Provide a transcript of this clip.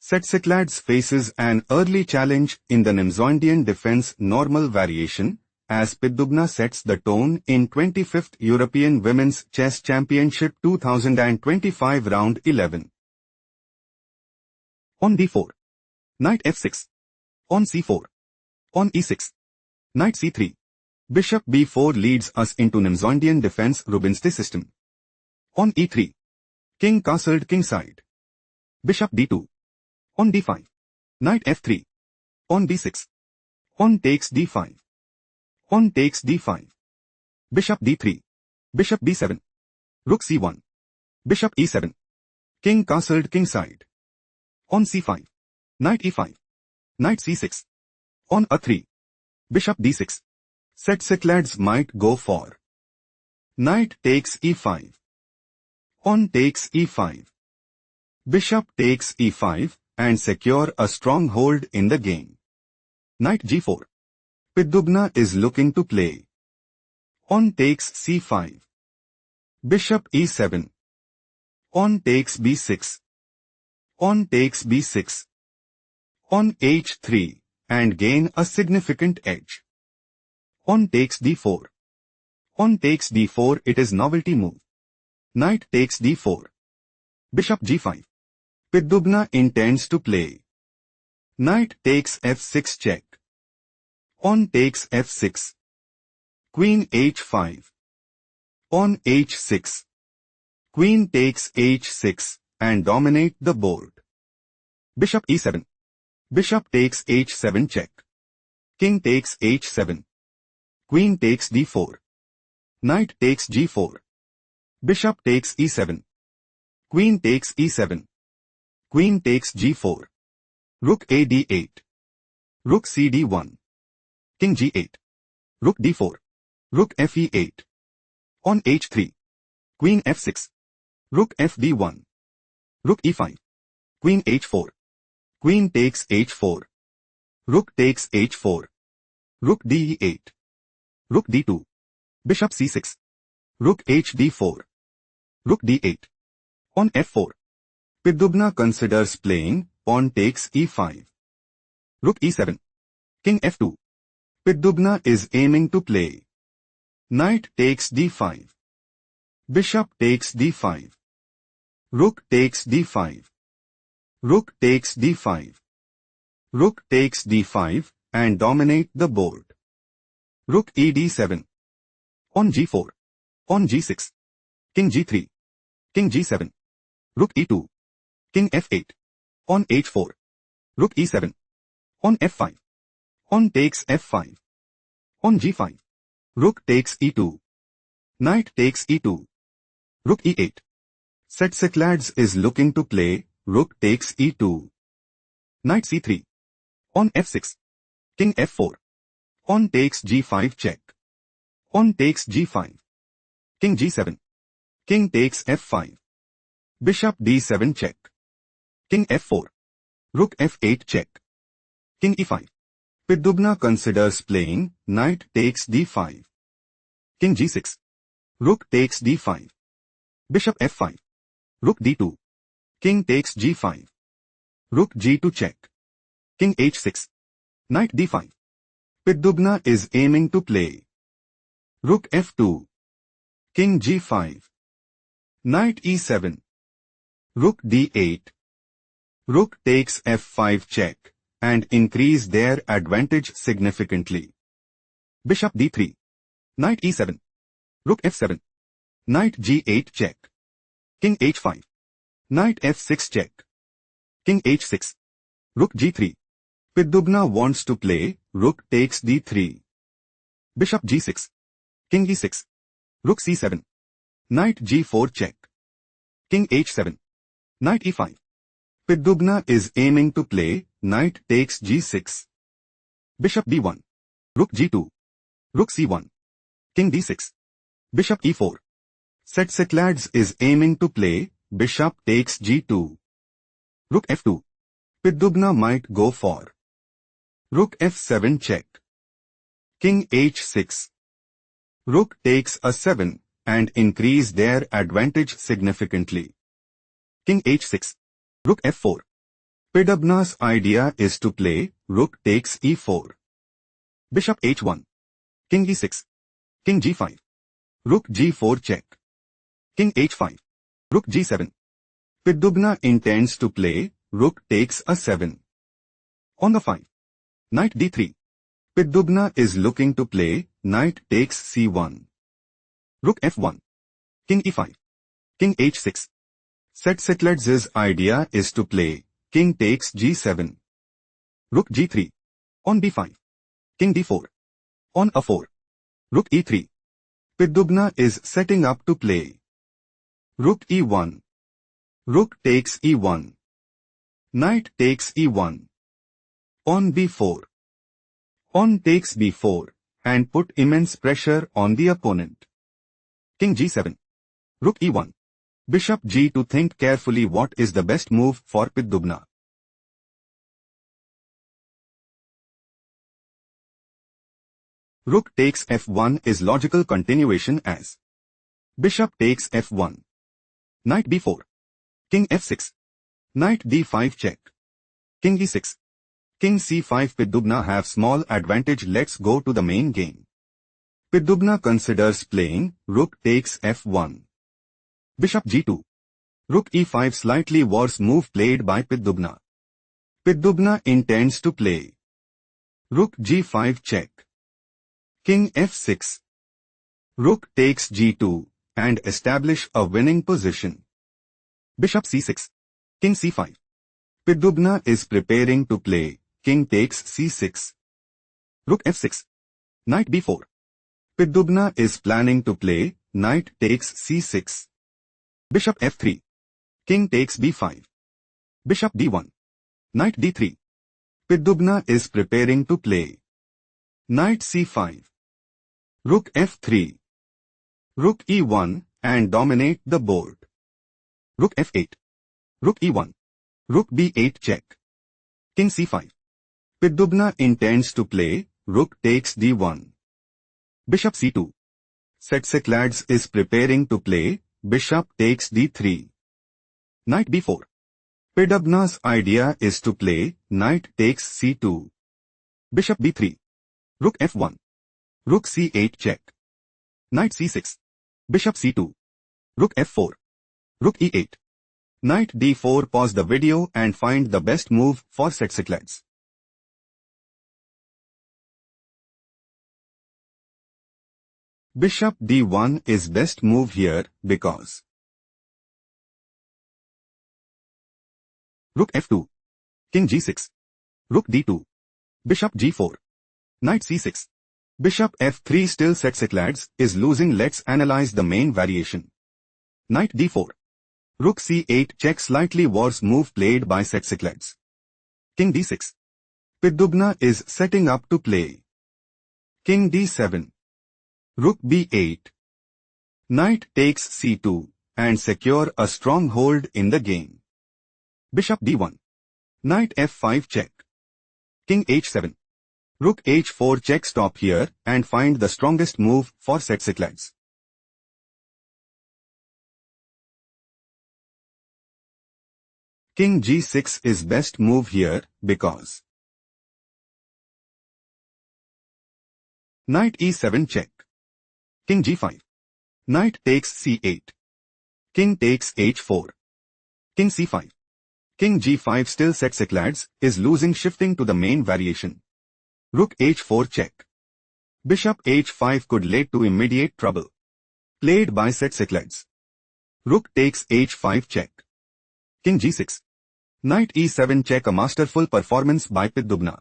Tsetskhladze faces an early challenge in the Nimzondian defense normal variation, as Piddubna sets the tone in 25th European Women's Chess Championship 2025 Round 11. On d4. Knight f6. On c4. On e6. Knight c3. Bishop b4 leads us into Nimzondian defense Rubinstein system. On e3. King castled kingside. Bishop d2. On d5. Knight f3. On d6. On takes d5. On takes d5. Bishop d3. Bishop b7. Rook c1. Bishop e7. King castled kingside. On c5. Knight e5. Knight c6. On a3. Bishop d6. Tsetskhladze might go for knight takes e5. On takes e5. Bishop takes e5 and secure a strong hold in the game. Knight g4. Piddubna is looking to play. On takes c5. Bishop e7. On takes b6. On takes b6. On h3 and gain a significant edge. On takes d4. On takes d4 it is novelty move. Knight takes d4. Bishop g5. Piddubna intends to play. Knight takes f6 check. On takes f6. Queen h5. On h6. Queen takes h6 and dominate the board. Bishop e7. Bishop takes h7 check. King takes h7. Queen takes d4. Knight takes g4. Bishop takes e7. Queen takes e7. Queen takes g4. Rook a d8. Rook c d1. King g8. Rook d4. Rook f e8. On h3. Queen f6. Rook f d1. Rook e5. Queen h4. Queen takes h4. Rook takes h4. Rook d8. Rook d2. Bishop c6. Rook h d4. Rook d8. On f4. Piddubna considers playing pawn takes e5. Rook e7. King f2. Piddubna is aiming to play. Knight takes d5. Bishop takes d5. Rook takes d5. Rook takes d5. Rook takes d5 and dominate the board. Rook e d7. On g4. On g6. King g3. King g7. Rook e2. King f8. On h4. Rook e7. On f5. On takes f5. On g5. Rook takes e2. Knight takes e2. Rook e8. Tsetskhladze is looking to play rook takes e2. Knight c3. On f6. King f4. On takes g5 check. On takes g5. King g7. King takes f5. Bishop d7 check. King f4. Rook f8 check. King e5. Piddubna considers playing knight takes d5. King g6. Rook takes d5. Bishop f5. Rook d2. King takes g5. Rook g2 check. King h6. Knight d5. Piddubna is aiming to play. Rook f2. King g5. Knight e7. Rook d8. Rook takes f5 check and increase their advantage significantly. Bishop d3. Knight e7. Rook f7. Knight g8 check. King h5. Knight f6 check. King h6. Rook g3. Piddubna wants to play rook takes d3. Bishop g6. King e6. Rook c7. Knight g4 check. King h7. Knight e5. Piddubna is aiming to play knight takes g6. Bishop d1. Rook g2. Rook c1. King d6. Bishop e4. Tsetskhladze is aiming to play bishop takes g2. Rook f2. Piddubna might go for rook f7 check. King h6. Rook takes a7 and increase their advantage significantly. King h6. Rook f4. Piddubna's idea is to play rook takes e4. Bishop h1. King e6. King g5. Rook g4 check. King h5. Rook g7. Piddubna intends to play rook takes a7. On the 5. Knight d3. Piddubna is looking to play knight takes c1. Rook f1. King e5. King h6. Tsetskhladze's idea is to play king takes g7. Rook g3. On b5. King d4. On a4. Rook e3. Piddubna is setting up to play rook e1. Rook takes e1. Knight takes e1. On b4. On takes b4 and put immense pressure on the opponent. King g7. Rook e1. Bishop g2. Think carefully what is the best move for Piddubna. Rook takes f1 is logical continuation as bishop takes f1. Knight b4. King f6. Knight d5 check. King e6. King c5. Piddubna have small advantage. Let's go to the main game. Piddubna considers playing rook takes f1. Bishop g2. Rook e5. Slightly worse move played by Piddubna. Piddubna intends to play rook g5 check. King f6. Rook takes g2 and establish a winning position. Bishop c6. King c5. Piddubna is preparing to play king takes c6. Rook f6. Knight b4. Piddubna is planning to play knight takes c6. Bishop f3. King takes b5. Bishop d1. Knight d3. Piddubna is preparing to play knight c5. Rook f3. Rook e1 and dominate the board. Rook f8. Rook e1. Rook b8 check. King c5. Piddubna intends to play rook takes d1. Bishop c2. Tsetskhladze is preparing to play bishop takes d3. Knight b4. Piddubna's idea is to play knight takes c2. Bishop b3. Rook f1. Rook c8 check. Knight c6. Bishop c2. Rook f4. Rook e8. Knight d4. Pause the video and find the best move for Tsetskhladze. Bishop d1 is best move here because rook f2. King g6. Rook d2. Bishop g4. Knight c6. Bishop f3. Still Tsetskhladze is losing. Let's analyze the main variation. Knight d4. Rook c8 check. Slightly worse move played by Tsetskhladze. King d6. Piddubna is setting up to play king d7. Rook b8. Knight takes c2 and secure a strong hold in the game. Bishop d1. Knight f5 check. King h7. Rook h4 check. Stop here and find the strongest move for Tsetskhladze. King g6 is best move here because knight e7 check. King g5. Knight takes c8. King takes h4. King c5. King g5. Still Tsetskhladze is losing. Shifting to the main variation. Rook h4 check. Bishop h5 could lead to immediate trouble. Played by Tsetskhladze. Rook takes h5 check. King g6. Knight e7 check. A masterful performance by Piddubna.